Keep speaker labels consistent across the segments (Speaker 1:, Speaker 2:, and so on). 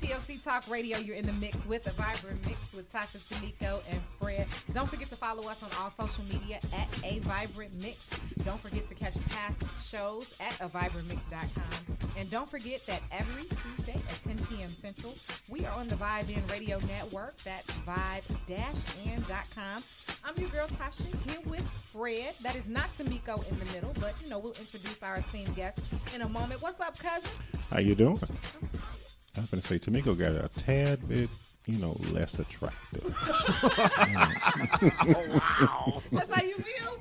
Speaker 1: TLC Talk Radio. You're in the mix with a vibrant mix with Tasha, Tamiko, and Fred. Don't forget to follow us on all social media at A Vibrant Mix. Don't forget to catch past shows at avibrantmix.com. And don't forget that every Tuesday at 10 p.m. Central, we are on the Vibe In Radio Network. That's vibe-n.com. I'm your girl Tasha here with Fred. That is not Tamiko in the middle, but we'll introduce our esteemed guest in a moment. What's up, cousin?
Speaker 2: How you doing? I'm going to say Tamiko got a tad bit, less attractive.
Speaker 1: Oh, wow. That's how you feel?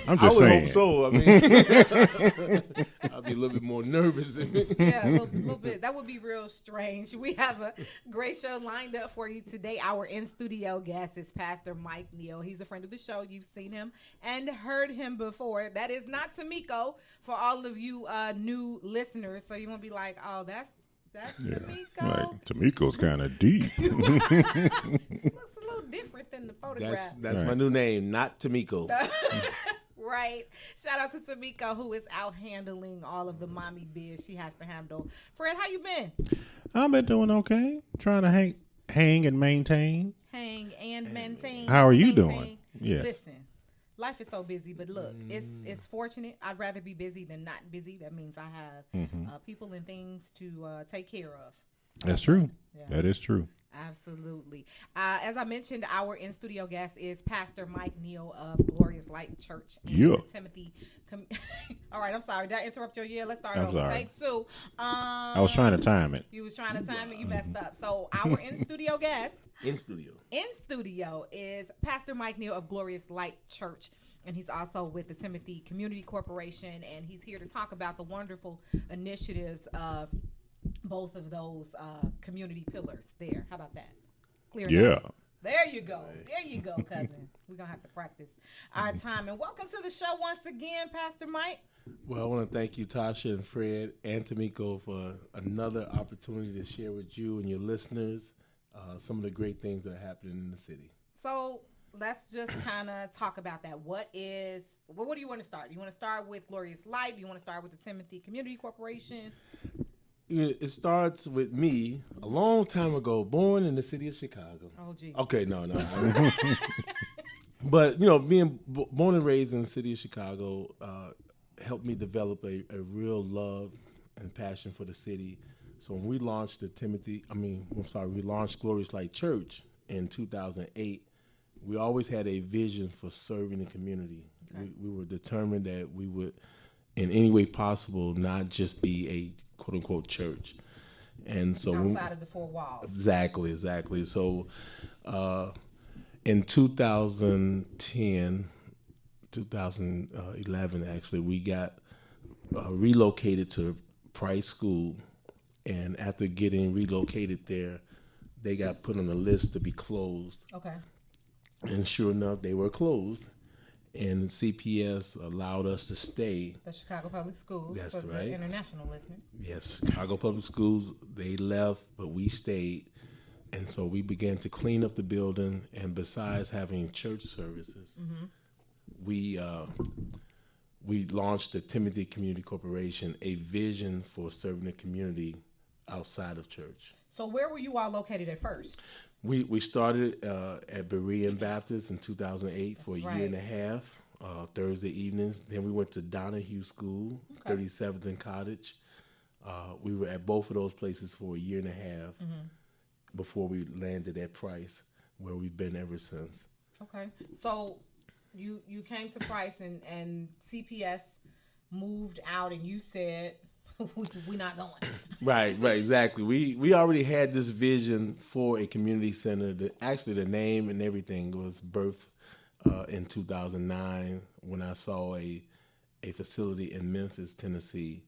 Speaker 2: I'm just saying.
Speaker 3: Hope so. I mean, I'll be a little bit more nervous.
Speaker 1: Yeah, a little bit. That would be real strange. We have a great show lined up for you today. Our in-studio guest is Pastor Mike Neal. He's a friend of the show. You've seen him and heard him before. That is not Tamiko for all of you new listeners. So you won't be like, oh, that's Tamiko.
Speaker 2: Like, Tamiko's kind of deep.
Speaker 1: She looks a little different than the photograph.
Speaker 3: That's right. My new name, not Tamiko.
Speaker 1: Right. Shout out to Tamiko, who is out handling all of the mommy biz she has to handle. Fred, how you been?
Speaker 2: I've been doing okay. Trying to hang and maintain.
Speaker 1: Hang and maintain.
Speaker 2: How are you doing?
Speaker 1: Yes. Listen, life is so busy, but look, it's fortunate. I'd rather be busy than not busy. That means I have people and things to take care of.
Speaker 2: That's true.
Speaker 1: Yeah.
Speaker 2: That is true.
Speaker 1: Absolutely. As I mentioned, our in-studio guest is Pastor Mike Neal of Glorious Light Church in the Timothy. All right, I'm sorry. Did I interrupt your year? Let's start over.
Speaker 2: Sorry.
Speaker 1: Take two.
Speaker 2: I was trying to time it.
Speaker 1: You was trying to time it. You messed up. So our in-studio guest.
Speaker 3: In studio
Speaker 1: is Pastor Mike Neal of Glorious Light Church. And he's also with the Timothy Community Corporation. And he's here to talk about the wonderful initiatives of both of those community pillars there. How about that? Clear enough? There you go. There you go, cousin. We're going to have to practice our time. And welcome to the show once again, Pastor Mike.
Speaker 3: Well, I want to thank you, Tasha and Fred and Tamiko, for another opportunity to share with you and your listeners some of the great things that are happening in the city.
Speaker 1: So let's just kind of talk about that. What do you want to start? You want to start with Glorious Light? You want to start with the Timothy Community Corporation?
Speaker 3: It starts with me a long time ago, born in the city of Chicago.
Speaker 1: Oh, geez.
Speaker 3: Okay, no. But, being born and raised in the city of Chicago helped me develop a real love and passion for the city. So when we launched we launched Glorious Light Church in 2008, we always had a vision for serving the community. Okay. We were determined that we would, in any way possible, not just be a quote-unquote church. And so
Speaker 1: outside of the four walls.
Speaker 3: Exactly. So in 2011, actually, we got relocated to Price School. And after getting relocated there, they got put on the list to be closed.
Speaker 1: Okay.
Speaker 3: And sure enough, they were closed. And CPS allowed us to stay.
Speaker 1: The Chicago Public Schools.
Speaker 3: That's
Speaker 1: for
Speaker 3: right.
Speaker 1: The international listeners.
Speaker 3: Yes, Chicago Public Schools, they left, but we stayed. And so we began to clean up the building. And besides having church services, we launched the Timothy Community Corporation, a vision for serving the community outside of church.
Speaker 1: So where were you all located at first?
Speaker 3: We started at Berean Baptist in 2008 for a year and a half, Thursday evenings. Then we went to Donahue School, 37th and Cottage. We were at both of those places for a year and a half before we landed at Price, where we've been ever since. Okay.
Speaker 1: So you came to Price and CPS moved out and you said, we're not going.
Speaker 3: Right, exactly. We already had this vision for a community center. Actually, the name and everything was birthed in 2009 when I saw a facility in Memphis, Tennessee.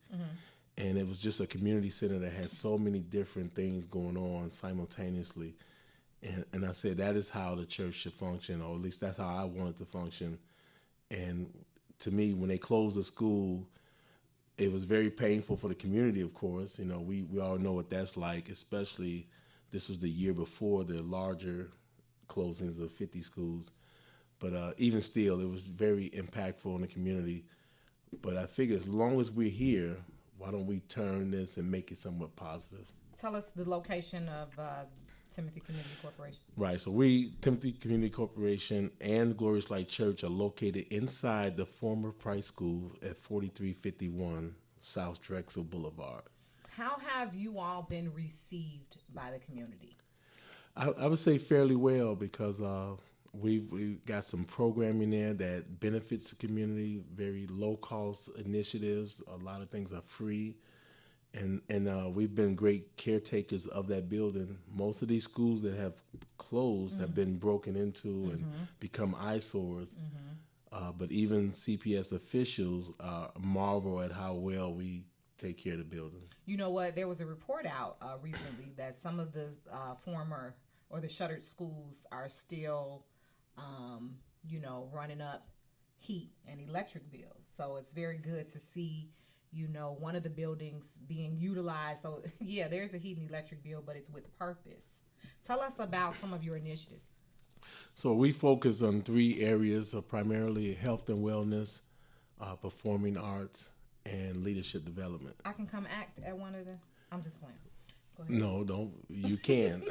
Speaker 3: And it was just a community center that had so many different things going on simultaneously. And I said, that is how the church should function, or at least that's how I wanted to function. And to me, when they closed the school, it was very painful for the community, of course. We all know what that's like, especially this was the year before the larger closings of 50 schools. But even still, it was very impactful in the community. But I figure as long as we're here, why don't we turn this and make it somewhat positive?
Speaker 1: Tell us the location of Timothy Community Corporation.
Speaker 3: Right. So Timothy Community Corporation and Glorious Light Church are located inside the former Price School at 4351 South Drexel Boulevard.
Speaker 1: How have you all been received by the community?
Speaker 3: I would say fairly well, because we've got some programming there that benefits the community, very low cost initiatives. A lot of things are free. And we've been great caretakers of that building. Most of these schools that have closed have been broken into and become eyesores. But even CPS officials marvel at how well we take care of the building.
Speaker 1: You know what? There was a report out recently that some of the former or the shuttered schools are still, running up heat and electric bills. So it's very good to see one of the buildings being utilized. So, yeah, there's a heat and electric bill, but it's with purpose. Tell us about some of your initiatives.
Speaker 3: So we focus on 3 areas, primarily health and wellness, performing arts, and leadership development.
Speaker 1: I can come act at one of the... I'm just playing. Go ahead.
Speaker 3: No, don't. You can.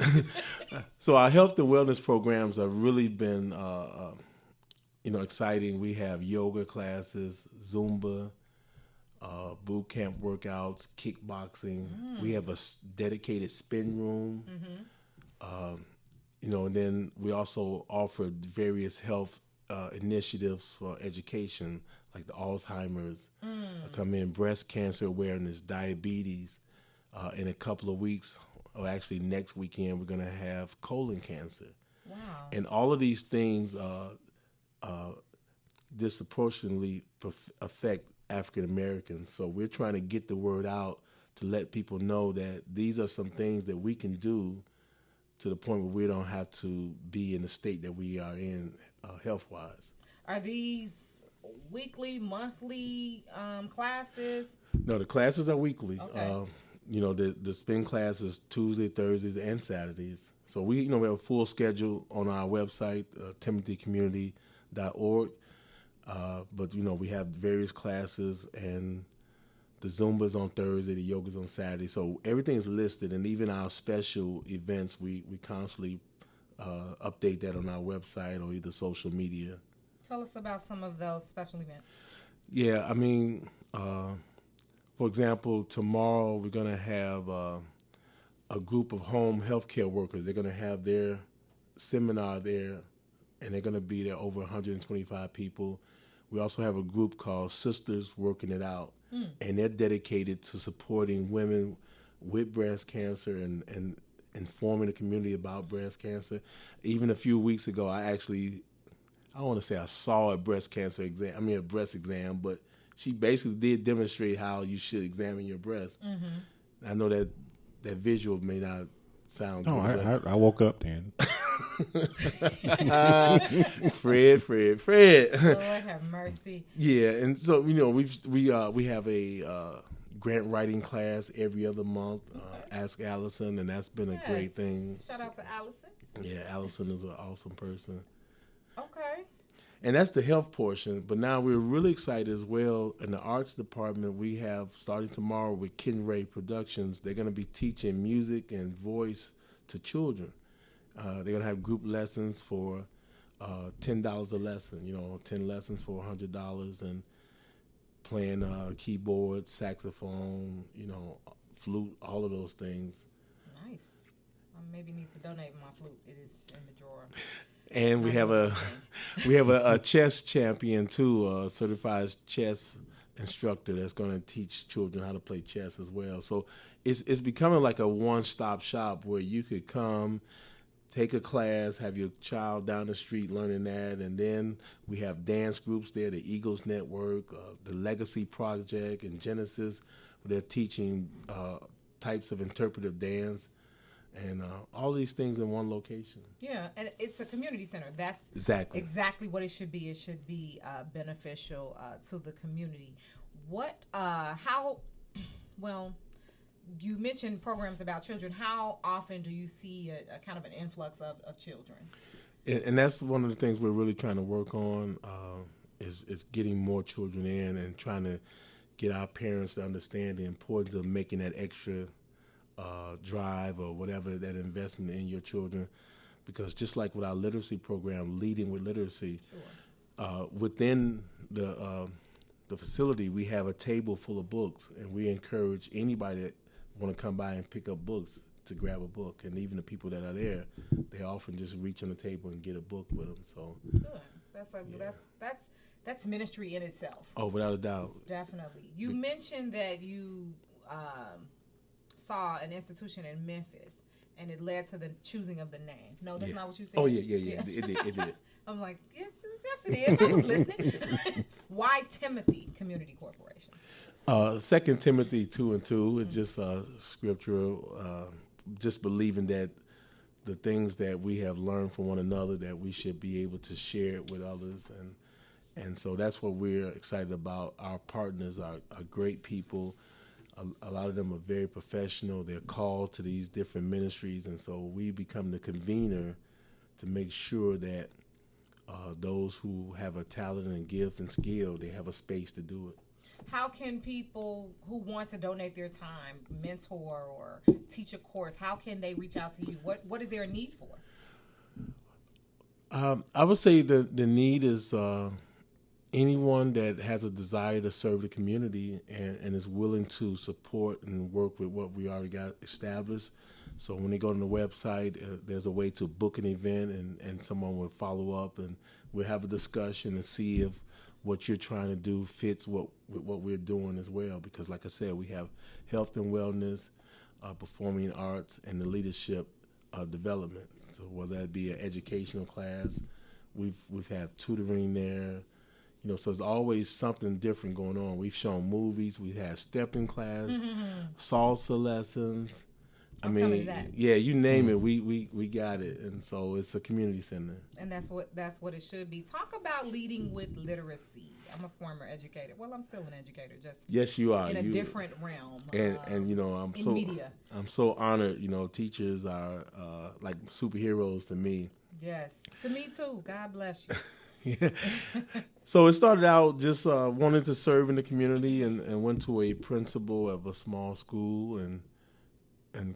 Speaker 3: So our health and wellness programs have really been, exciting. We have yoga classes, Zumba, boot camp workouts, kickboxing. We have a dedicated spin room. And then we also offer various health initiatives for education, like the Alzheimer's, come in, breast cancer awareness, diabetes. In a couple of weeks, or actually next weekend, we're going to have colon cancer.
Speaker 1: Wow.
Speaker 3: And all of these things disproportionately affect African Americans. So we're trying to get the word out to let people know that these are some things that we can do, to the point where we don't have to be in the state that we are in health-wise.
Speaker 1: Are these weekly, monthly classes?
Speaker 3: No, the classes are weekly.
Speaker 1: Okay.
Speaker 3: The spin class is Tuesday, Thursdays, and Saturdays. So we have a full schedule on our website, timothycommunity.org. But we have various classes, and the Zumba's on Thursday, the yoga's on Saturday. So everything is listed, and even our special events, we constantly update that on our website or either social media.
Speaker 1: Tell us about some of those special events.
Speaker 3: Yeah, for example, tomorrow we're going to have a group of home healthcare workers. They're going to have their seminar there, and they're going to be there over 125 people. We also have a group called Sisters Working It Out, and they're dedicated to supporting women with breast cancer and informing the community about breast cancer. Even a few weeks ago, I don't want to say I saw a breast exam, but she basically did demonstrate how you should examine your breast. I know that visual may not sound good.
Speaker 2: No, I woke up then.
Speaker 3: Fred.
Speaker 1: Lord have mercy.
Speaker 3: Yeah, and so we have a grant writing class every other month. Ask Allison, and that's been a great thing.
Speaker 1: Shout out to Allison.
Speaker 3: Yeah, Allison is an awesome person.
Speaker 1: Okay.
Speaker 3: And that's the health portion. But now we're really excited as well. In the arts department, we have, starting tomorrow with Ken Ray Productions, they're going to be teaching music and voice to children. They're going to have group lessons for $10 a lesson, 10 lessons for $100, and playing keyboard, saxophone, flute, all of those things.
Speaker 1: Nice. I maybe need to donate my flute. It is in the drawer.
Speaker 3: And we have a chess champion too, a certified chess instructor that's going to teach children how to play chess as well. So it's becoming like a one-stop shop where you could come, take a class, have your child down the street learning that, and then we have dance groups there, the Eagles Network, the Legacy Project, and Genesis, where they're teaching types of interpretive dance. And all these things in one location.
Speaker 1: Yeah, and it's a community center. That's exactly what it should be. It should be beneficial to the community. You mentioned programs about children. How often do you see a kind of an influx of children?
Speaker 3: And that's one of the things we're really trying to work on, is getting more children in and trying to get our parents to understand the importance of making that extra drive or whatever, that investment in your children. Because just like with our literacy program, Leading with Literacy, within the facility, we have a table full of books, and we encourage anybody that want to come by and pick up books to grab a book. And even the people that are there, they often just reach on the table and get a book with them. So
Speaker 1: good. That's ministry in itself.
Speaker 3: Oh, without a doubt.
Speaker 1: Definitely. You mentioned that you saw an institution in Memphis, and it led to the choosing of the name. No, that's not what you said.
Speaker 3: Oh, yeah. It did.
Speaker 1: I'm like, yes, it is. I was listening. Why Timothy Community Corporation?
Speaker 3: 2 Timothy 2:2 is just scriptural, just believing that the things that we have learned from one another, that we should be able to share it with others. And so that's what we're excited about. Our partners are great people. A lot of them are very professional. They're called to these different ministries. And so we become the convener to make sure that those who have a talent and gift and skill, they have a space to do it.
Speaker 1: How can people who want to donate their time, mentor or teach a course, how can they reach out to you? What is there a need for?
Speaker 3: I would say the need is anyone that has a desire to serve the community and is willing to support and work with what we already got established. So when they go on the website, there's a way to book an event, and someone will follow up, and we'll have a discussion and see if what you're trying to do fits with what we're doing as well. Because like I said, we have health and wellness, performing arts, and the leadership development. So whether that be an educational class, we've had tutoring there. So there's always something different going on. We've shown movies, we've had stepping class, salsa lessons. Yeah, you name it, we got it. And so it's a community center.
Speaker 1: And that's what it should be. Talk about leading with literacy. I'm a former educator. Well, I'm still an educator, just
Speaker 3: yes, you are
Speaker 1: in a different realm.
Speaker 3: And I'm so honored. Teachers are like superheroes to me.
Speaker 1: Yes, to me too. God bless you.
Speaker 3: Yeah. So it started out just wanting to serve in the community, and went to a principal of a small school and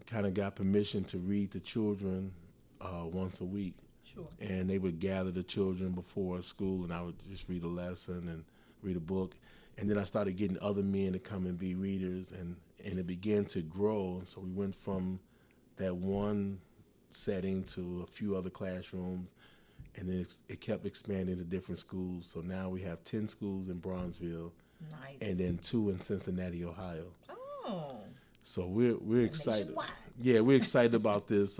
Speaker 3: kind of got permission to read to children once a week.
Speaker 1: Sure.
Speaker 3: And they would gather the children before school, and I would just read a lesson and read a book. And then I started getting other men to come and be readers, and it began to grow. So we went from that one setting to a few other classrooms, and then it kept expanding to different schools. So now we have 10 schools in Bronzeville,
Speaker 1: nice,
Speaker 3: and then 2 in Cincinnati, Ohio.
Speaker 1: Oh.
Speaker 3: So we're excited. Yeah, we're excited about this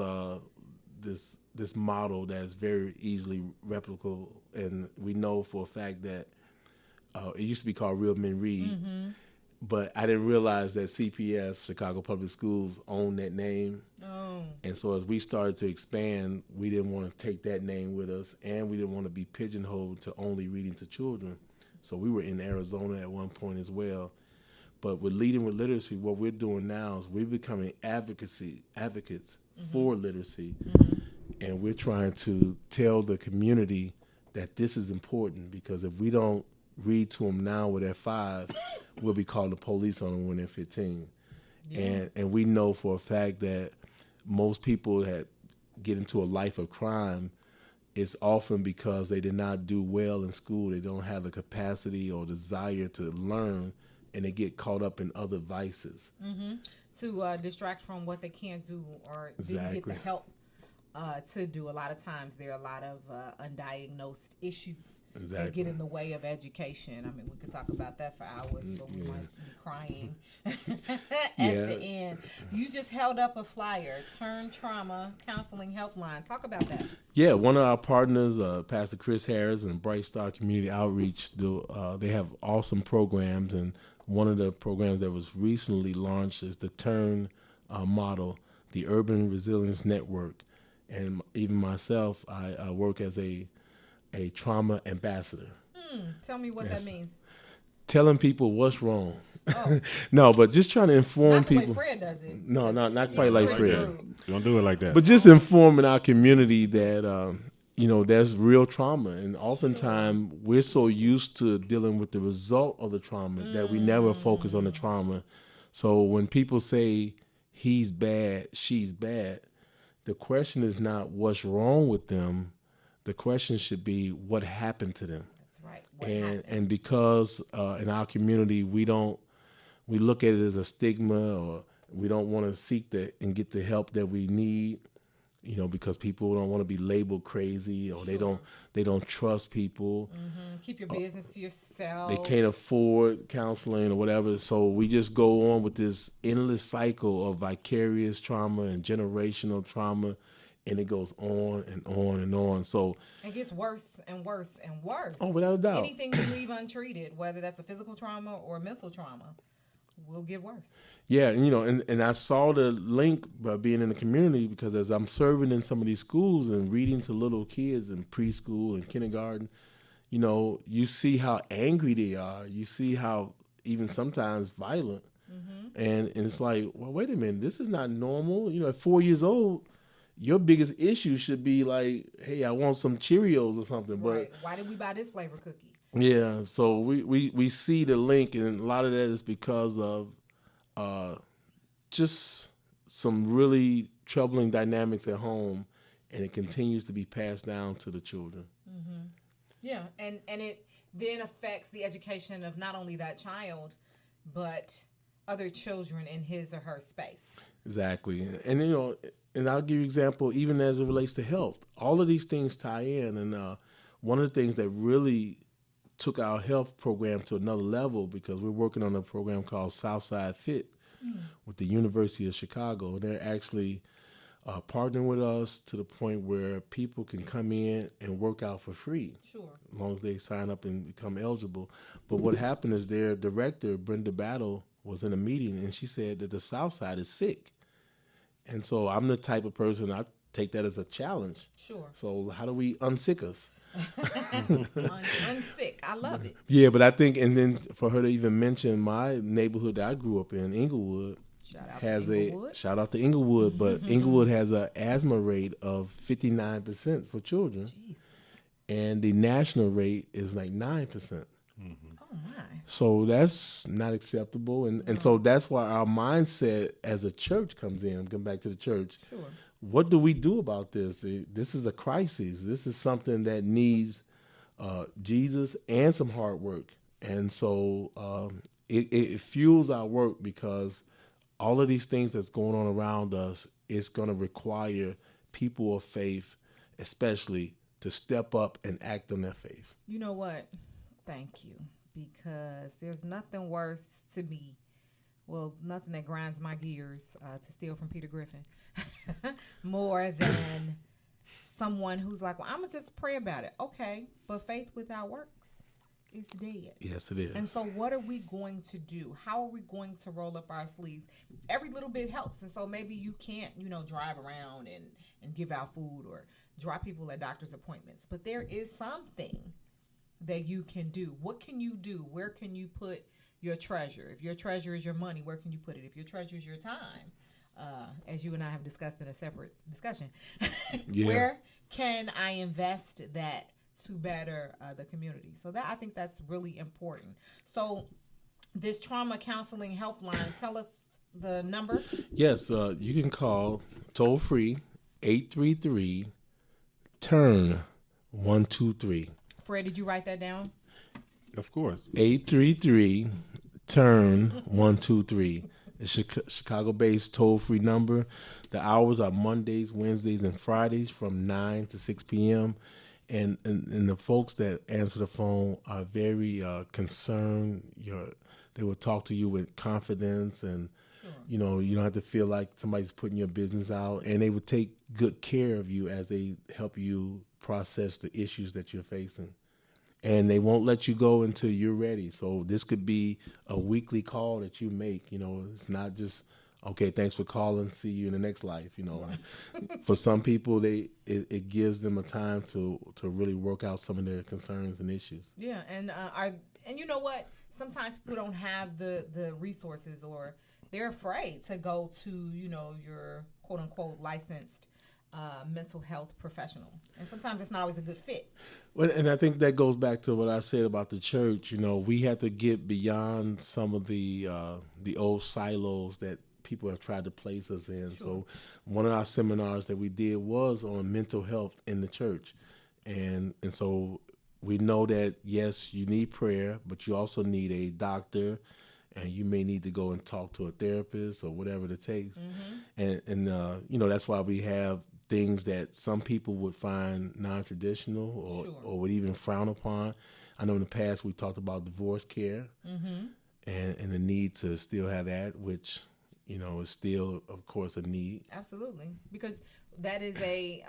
Speaker 3: this model that's very easily replicable, and we know for a fact that it used to be called Real Men Read, but I didn't realize that CPS, Chicago Public Schools, owned that name.
Speaker 1: Oh.
Speaker 3: And so as we started to expand, we didn't want to take that name with us, and we didn't want to be pigeonholed to only reading to children. So we were in Arizona at one point as well. But with Leading with Literacy, what we're doing now is we're becoming advocates for literacy. And we're trying to tell the community that this is important, because if we don't read to them now when they're 5, we'll be calling the police on them when they're 15. Yeah. And we know for a fact that most people that get into a life of crime, it's often because they did not do well in school. They don't have the capacity or desire to learn, and they get caught up in other vices.
Speaker 1: To distract from what they can't do, or didn't get the help to do. A lot of times there are a lot of undiagnosed issues that get in the way of education. I mean, we could talk about that for hours, but we might be crying at the end. You just held up a flyer, Turn Trauma Counseling Helpline. Talk about that. Yeah,
Speaker 3: one of our partners, Pastor Chris Harris and Bright Star Community Outreach, they have awesome programs, and one of the programs that was recently launched is the Turn model, the Urban Resilience Network. And even myself, I work as a trauma ambassador.
Speaker 1: Tell me what that means.
Speaker 3: Telling people what's wrong. Oh. No, but just trying to inform
Speaker 1: not
Speaker 3: people.
Speaker 1: Not Fred does it.
Speaker 3: No, not quite like Fred.
Speaker 2: Don't do it like that.
Speaker 3: But just informing our community that there's real trauma, and oftentimes we're so used to dealing with the result of the trauma that we never focus on the trauma. So when people say, he's bad, she's bad. The question is not what's wrong with them. The question should be what happened to them.
Speaker 1: That's right. What happened?
Speaker 3: And because in our community we look at it as a stigma, or we don't want to seek and get the help that we need, because people don't want to be labeled crazy, or they don't trust people.
Speaker 1: Mm-hmm. Keep your business to yourself.
Speaker 3: They can't afford counseling or whatever. So we just go on with this endless cycle of vicarious trauma and generational trauma, and it goes on and on and on. So
Speaker 1: it gets worse and worse and worse.
Speaker 3: Oh, without a doubt.
Speaker 1: Anything you leave untreated, whether that's a physical trauma or mental trauma, will get worse.
Speaker 3: Yeah, and I saw the link by being in the community, because as I'm serving in some of these schools and reading to little kids in preschool and kindergarten, you see how angry they are. You see how even sometimes violent. Mm-hmm. And it's like, well, wait a minute, this is not normal. At 4 years old, your biggest issue should be like, hey, I want some Cheerios or something.
Speaker 1: Right. But why did we buy this flavor cookie?
Speaker 3: Yeah, so we see the link, and a lot of that is because of just some really troubling dynamics at home, and it continues to be passed down to the children.
Speaker 1: Mm-hmm. Yeah, and it then affects the education of not only that child, but other children in his or her space.
Speaker 3: Exactly, and and I'll give you an example, even as it relates to health. All of these things tie in, and one of the things that really took our health program to another level, because we're working on a program called Southside Fit with the University of Chicago. They're actually partnering with us to the point where people can come in and work out for free.
Speaker 1: Sure.
Speaker 3: As long as they sign up and become eligible. But what happened is their director, Brenda Battle, was in a meeting, and she said that the Southside is sick. And so I'm the type of person, I take that as a challenge.
Speaker 1: Sure.
Speaker 3: So how do we unsick us?
Speaker 1: Unsick. I love it.
Speaker 3: Yeah, but I think, and then for her to even mention my neighborhood that I grew up in, Inglewood, shout out to Inglewood, but Inglewood has an asthma rate of 59% for children.
Speaker 1: Jesus.
Speaker 3: And the national rate is like 9%.
Speaker 1: Mm-hmm. Oh my.
Speaker 3: So that's not acceptable. And so that's why our mindset as a church comes in. I'm going back to the church.
Speaker 1: Sure.
Speaker 3: What do we do about this? This is a crisis. This is something that needs Jesus and some hard work. And so it fuels our work, because all of these things that's going on around us is going to require people of faith, especially, to step up and act on their faith.
Speaker 1: You know what? Thank you. Because there's nothing worse to me. Well, nothing that grinds my gears, to steal from Peter Griffin, more than someone who's like, well, I'm going to just pray about it. Okay, but faith without works is dead.
Speaker 3: Yes, it is.
Speaker 1: And so what are we going to do? How are we going to roll up our sleeves? Every little bit helps. And so maybe you can't, drive around and give out food or drop people at doctor's appointments. But there is something that you can do. What can you do? Where can you put your treasure? If your treasure is your money, where can you put it? If your treasure is your time, as you and I have discussed in a separate discussion, where can I invest that to better the community? So I think that's really important. So this trauma counseling helpline, tell us the number.
Speaker 3: Yes, you can call toll free 833-TURN-123.
Speaker 1: Fred, did you write that down?
Speaker 2: Of course.
Speaker 3: 833-TURN-123. It's a Chicago-based toll-free number. The hours are Mondays, Wednesdays, and Fridays from 9 to 6 p.m. And the folks that answer the phone are very concerned. They will talk to you with confidence, and you don't have to feel like somebody's putting your business out. And they will take good care of you as they help you process the issues that you're facing. And they won't let you go until you're ready. So this could be a weekly call that you make. It's not just, okay, thanks for calling, see you in the next life. Right. For some people, it gives them a time to really work out some of their concerns and issues.
Speaker 1: Yeah, and you know what? Sometimes people don't have the resources, or they're afraid to go to your quote unquote licensed mental health professional, and sometimes it's not always a good fit.
Speaker 3: Well, and I think that goes back to what I said about the church. We have to get beyond some of the old silos that people have tried to place us in. Sure. So one of our seminars that we did was on mental health in the church. And so we know that, yes, you need prayer, but you also need a doctor, and you may need to go and talk to a therapist or whatever it takes. And that's why we have things that some people would find non-traditional or would even frown upon. I know in the past we talked about divorce care and the need to still have that, which, is still, of course, a need.
Speaker 1: Absolutely. Because that is a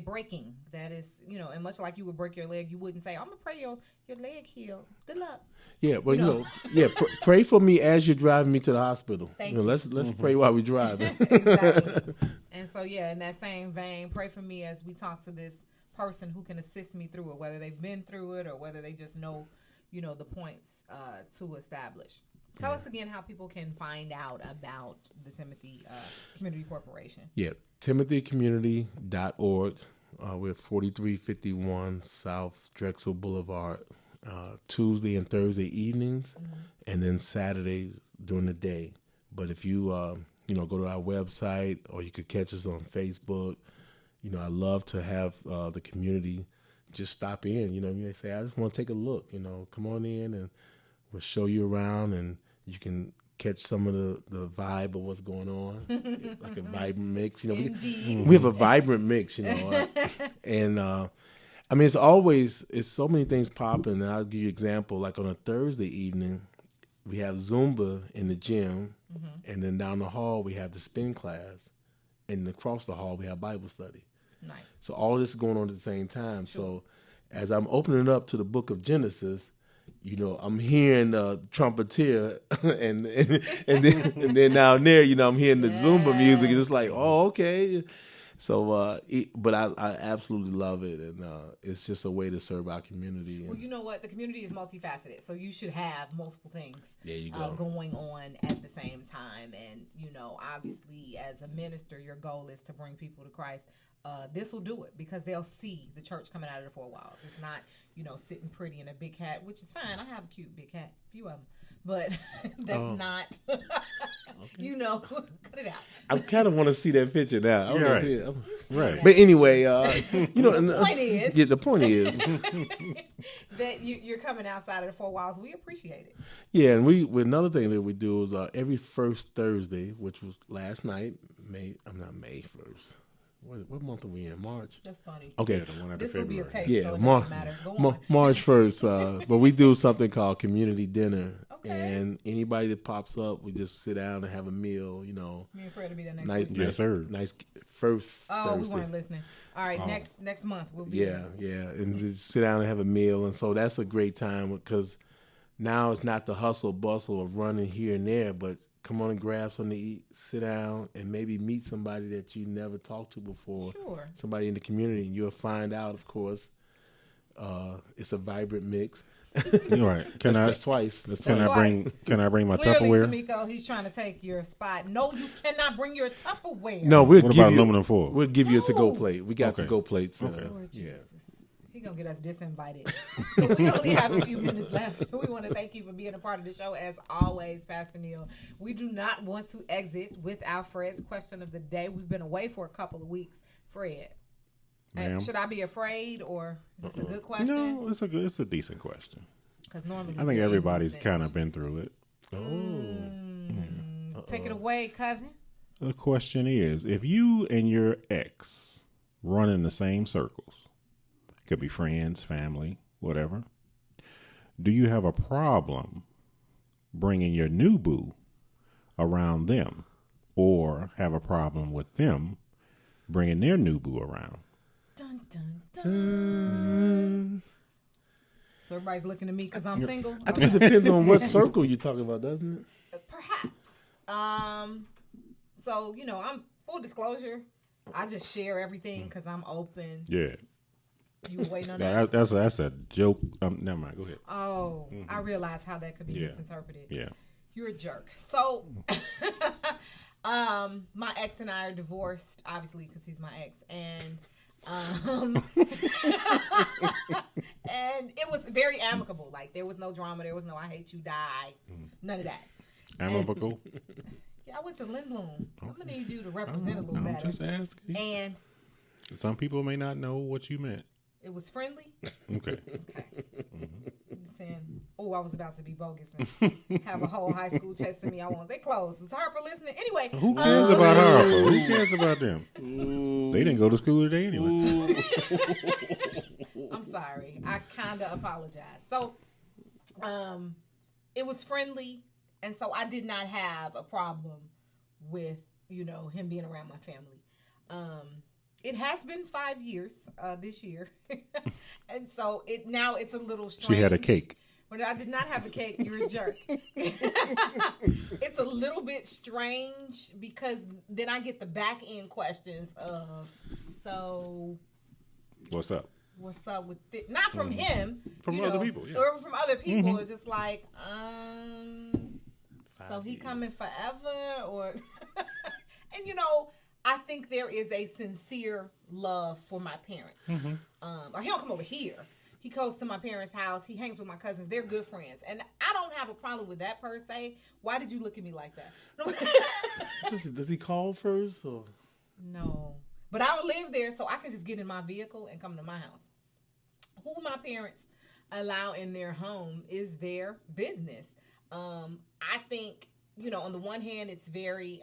Speaker 1: breaking. That is, and much like you would break your leg, you wouldn't say, I'm going to pray your leg healed. Good luck.
Speaker 3: Yeah, but pray for me as you're driving me to the hospital.
Speaker 1: Thank you.
Speaker 3: Let's pray while we're driving.
Speaker 1: Exactly. And so, in that same vein, pray for me as we talk to this person who can assist me through it, whether they've been through it or whether they just know, the points to establish. Tell us again how people can find out about the Timothy Community Corporation.
Speaker 3: Yeah, timothycommunity.org. We're 4351 South Drexel Boulevard, Tuesday and Thursday evenings, and then Saturdays during the day. But if you, go to our website, or you could catch us on Facebook, I love to have the community just stop in. You may say, I just want to take a look. Come on in, and we'll show you around, and you can catch some of the vibe of what's going on, like a vibrant mix. We have a vibrant mix. And it's so many things popping. And I'll give you an example. Like on a Thursday evening, we have Zumba in the gym, and then down the hall we have the spin class, and across the hall we have Bible study.
Speaker 1: Nice.
Speaker 3: So all this is going on at the same time. Sure. So as I'm opening up to the book of Genesis, I'm hearing the trumpeter and then down there, I'm hearing the Zumba music, and it's like, oh, okay. So, but I absolutely love it, and it's just a way to serve our community.
Speaker 1: Well, you know what? The community is multifaceted, so you should have multiple things
Speaker 3: going
Speaker 1: on at the same time. And, obviously, as a minister, your goal is to bring people to Christ. This will do it because they'll see the church coming out of the four walls. It's not, sitting pretty in a big hat, which is fine. I have a cute big hat, a few of them, but that's not, cut it out.
Speaker 3: I kind of want to see that picture now. I want to see it.
Speaker 2: Right.
Speaker 3: But anyway,
Speaker 1: the
Speaker 3: point is
Speaker 1: that you're coming outside of the four walls. We appreciate it.
Speaker 3: Yeah, and another thing that we do is every first Thursday, which was last night, May 1st. What month are we in? March?
Speaker 1: That's funny.
Speaker 3: Okay.
Speaker 2: Yeah, the one after
Speaker 1: this will be a tape,
Speaker 3: yeah,
Speaker 1: so it doesn't matter. Go on.
Speaker 3: March 1st. But we do something called community dinner.
Speaker 1: Okay.
Speaker 3: And anybody that pops up, we just sit down and have a meal,
Speaker 1: You ain't afraid to be there next
Speaker 3: nice,
Speaker 1: week?
Speaker 2: Yes, sir.
Speaker 3: Nice first
Speaker 1: Oh,
Speaker 3: Thursday.
Speaker 1: we weren't listening. All right, next month we'll be
Speaker 3: Yeah. And just sit down and have a meal. And so that's a great time because now it's not the hustle bustle of running here and there, but come on and grab something to eat, sit down, and maybe meet somebody that you never talked to before.
Speaker 1: Sure.
Speaker 3: Somebody in the community, and you'll find out, of course, it's a vibrant mix.
Speaker 2: You're right.
Speaker 3: That's twice.
Speaker 2: Can I bring my
Speaker 1: Clearly,
Speaker 2: Tupperware?
Speaker 1: Tamiko, he's trying to take your spot. No, you cannot bring your Tupperware.
Speaker 3: No,
Speaker 2: What about aluminum foil?
Speaker 3: We'll give you a to-go
Speaker 1: No.
Speaker 3: plate. We got
Speaker 2: Okay.
Speaker 3: to-go plates.
Speaker 2: Okay.
Speaker 1: Lord Jesus. He gonna get us disinvited. So we only have a few minutes left. We want to thank you for being a part of the show as always, Pastor Neal. We do not want to exit without Fred's question of the day. We've been away for a couple of weeks. Fred,
Speaker 2: Ma'am?
Speaker 1: should I be afraid or is this a good question?
Speaker 2: No, it's a decent question.
Speaker 1: Because normally
Speaker 2: I think everybody's kind of been through it.
Speaker 1: Take it away, cousin.
Speaker 2: The question is, if you and your ex run in the same circles, could be friends, family, whatever, do you have a problem bringing your new boo around them, or have a problem with them bringing their new boo around?
Speaker 1: Dun, dun, dun. So everybody's looking at me because I'm single?
Speaker 3: I think it depends on what circle you're talking about, doesn't it?
Speaker 1: Perhaps. So, I'm full disclosure. I just share everything because I'm open.
Speaker 2: Yeah.
Speaker 1: You were waiting on that?
Speaker 2: That's a joke. Never mind. Go ahead.
Speaker 1: Oh, I realize how that could be misinterpreted.
Speaker 2: Yeah.
Speaker 1: You're a jerk. So, my ex and I are divorced, obviously, because he's my ex. And and it was very amicable. Like, there was no drama. There was no I hate you, die. None of that.
Speaker 2: Amicable.
Speaker 1: Yeah, I went to Lindblom. I'm gonna need you to represent a little
Speaker 2: I'm
Speaker 1: better.
Speaker 2: just asking.
Speaker 1: And
Speaker 2: some people may not know what you meant.
Speaker 1: it was friendly.
Speaker 2: Okay.
Speaker 1: Okay. I'm saying, I was about to be bogus and have a whole high school chasing me. They closed. Is Harper listening? Anyway.
Speaker 2: Who cares about Harper? Who cares about them? They didn't go to school today anyway.
Speaker 1: I'm sorry. I kind of apologize. So, it was friendly, and so I did not have a problem with, him being around my family. It has been 5 years this year, and so it's a little strange.
Speaker 2: She had a cake.
Speaker 1: But I did not have a cake. You're a jerk. It's a little bit strange because then I get the back end questions of, so
Speaker 2: what's up?
Speaker 1: What's up with it? Not from him.
Speaker 2: From other people, yeah.
Speaker 1: Or from other people. It's just like, so he coming forever? Or, and I think there is a sincere love for my parents. Or he don't come over here. He goes to my parents' house. He hangs with my cousins. They're good friends. And I don't have a problem with that per se. Why did you look at me like that?
Speaker 3: Does he call first? Or?
Speaker 1: No. But I don't live there, so I can just get in my vehicle and come to my house. Who my parents allow in their home is their business. I think, on the one hand, it's very,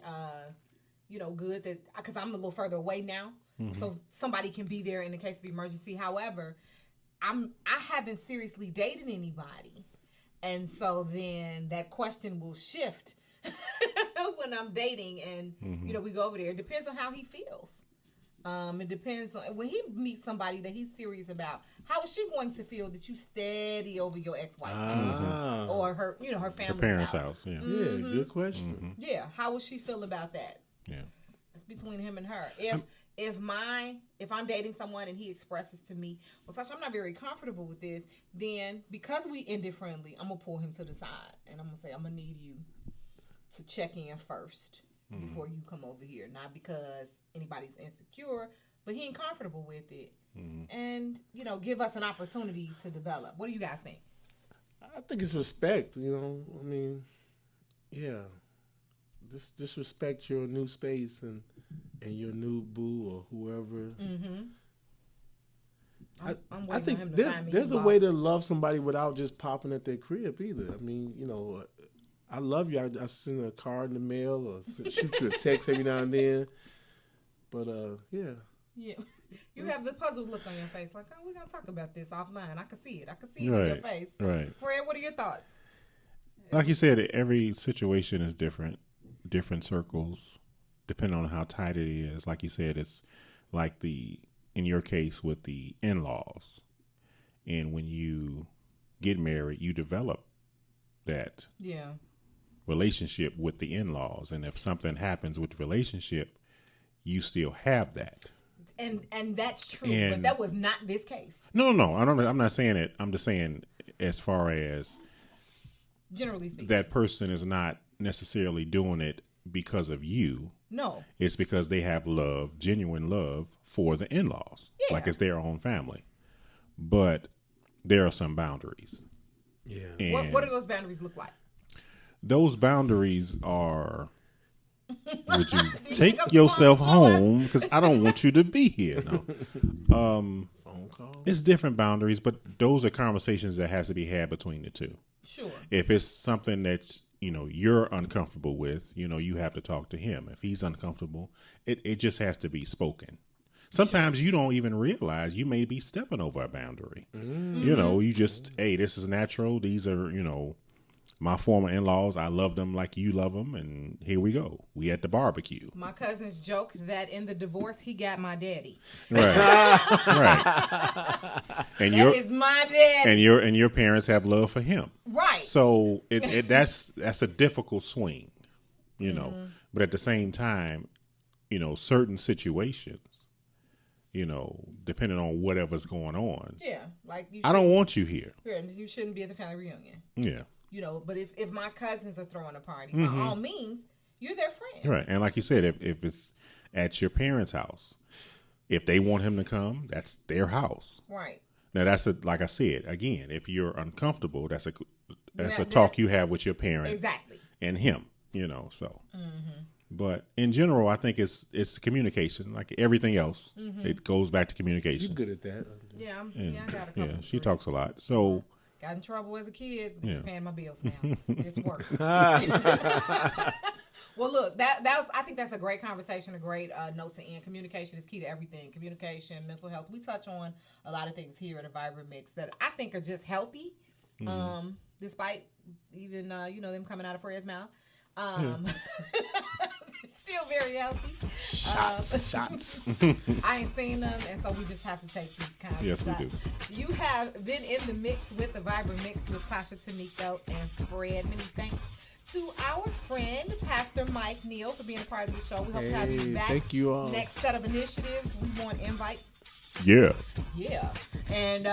Speaker 1: good that, because I'm a little further away now, so somebody can be there in the case of emergency. However, I haven't seriously dated anybody, and so then that question will shift when I'm dating, and we go over there. It depends on how he feels. It depends on when he meets somebody that he's serious about. How is she going to feel that you steady over your ex-wife's house or her, her family's
Speaker 2: Her parents' house. Yeah.
Speaker 3: Yeah, good question.
Speaker 1: Yeah, how will she feel about that?
Speaker 2: Yeah.
Speaker 1: It's between him and her. If I'm dating someone and he expresses to me, well, Sasha, I'm not very comfortable with this, then because we ended friendly, I'm gonna pull him to the side and I'm gonna say, I'm gonna need you to check in first before you come over here. Not because anybody's insecure, but he ain't comfortable with it. And, give us an opportunity to develop. What do you guys think?
Speaker 3: I think it's respect, I mean, yeah. Just respect your new space and your new boo or whoever.
Speaker 1: I'm waiting
Speaker 3: I think
Speaker 1: on him to find me.
Speaker 3: there's a way to love somebody without just popping at their crib either. I mean, I love you. I send a card in the mail or shoot you a text every now and then. But yeah.
Speaker 1: Yeah. You have the puzzled look on your face, like, we're gonna talk about this offline. I can see it. In
Speaker 2: Right.
Speaker 1: your face.
Speaker 2: Right.
Speaker 1: Fred, what are your thoughts?
Speaker 2: Like you said, every situation is different. Different circles, depending on how tight it is. Like you said, it's like in your case with the in-laws. And when you get married, you develop that relationship with the in-laws. And if something happens with the relationship, you still have that.
Speaker 1: And that's true, but that was not this case.
Speaker 2: No. I'm not saying it. I'm just saying as far as
Speaker 1: generally speaking,
Speaker 2: that person is not necessarily doing it because of you.
Speaker 1: No.
Speaker 2: It's because they have love, genuine love for the in-laws.
Speaker 1: Yeah.
Speaker 2: Like it's their own family. But there are some boundaries.
Speaker 3: Yeah.
Speaker 2: And
Speaker 1: what do those boundaries look like?
Speaker 2: those boundaries are, would you take yourself home? Because I don't want you to be here. No.
Speaker 3: Phone call.
Speaker 2: It's different boundaries, but those are conversations that has to be had between the two.
Speaker 1: Sure.
Speaker 2: If it's something that's, you're uncomfortable with, you have to talk to him. If he's uncomfortable, it just has to be spoken. Sometimes you don't even realize you may be stepping over a boundary. Mm-hmm. You just, hey, this is natural. These are, my former in-laws. I love them like you love them. And here we go. We at the barbecue.
Speaker 1: My cousins joke that in the divorce, he got my daddy.
Speaker 2: Right. Right. And
Speaker 1: that is my daddy.
Speaker 2: And your parents have love for him.
Speaker 1: Right.
Speaker 2: So that's a difficult swing, mm-hmm. But at the same time, certain situations, depending on whatever's going on.
Speaker 1: Yeah. Like
Speaker 2: I don't want you here.
Speaker 1: You shouldn't be at the family reunion.
Speaker 2: Yeah.
Speaker 1: But if my cousins are throwing a party,
Speaker 2: mm-hmm.
Speaker 1: by all means, you're their friend.
Speaker 2: Right. And like you said, if it's at your parents' house, if they want him to come, that's their house.
Speaker 1: Right.
Speaker 2: Now like I said, again, if you're uncomfortable, that's a talk you have with your parents.
Speaker 1: Exactly.
Speaker 2: and him, so. But in general, I think it's communication, like everything else. It goes back to communication.
Speaker 3: You're good at that.
Speaker 1: Yeah, I got a couple.
Speaker 2: Yeah, she talks a lot. So
Speaker 1: got in trouble as a kid. It's paying my bills now. This works. Well, look, that was. I think that's a great conversation, a great note to end. Communication is key to everything. Communication, mental health. We touch on a lot of things here at a Vibrant Mix that I think are just healthy, despite even them coming out of Fred's mouth. Still very healthy.
Speaker 3: Shots.
Speaker 1: I ain't seen them, and so we just have to take these kinds of shots.
Speaker 2: Yes, we do.
Speaker 1: You have been in the mix with the Vibrant Mix with Tasha Tamiko and Fred. Many thanks to our friend, Pastor Mike Neal, for being a part of the show. We hope to have you back.
Speaker 3: Thank you all.
Speaker 1: Next set of initiatives. We want invites.
Speaker 2: Yeah.
Speaker 1: And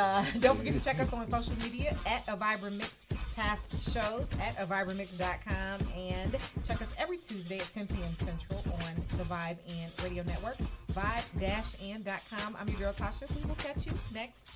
Speaker 1: don't forget to check us on social media at A Vibrant Mix, past shows at avibrantmix.com, and check us every Tuesday at 10 p.m. Central on the Vibe and Radio Network, vibe-and.com. I'm your girl Tasha. We will catch you next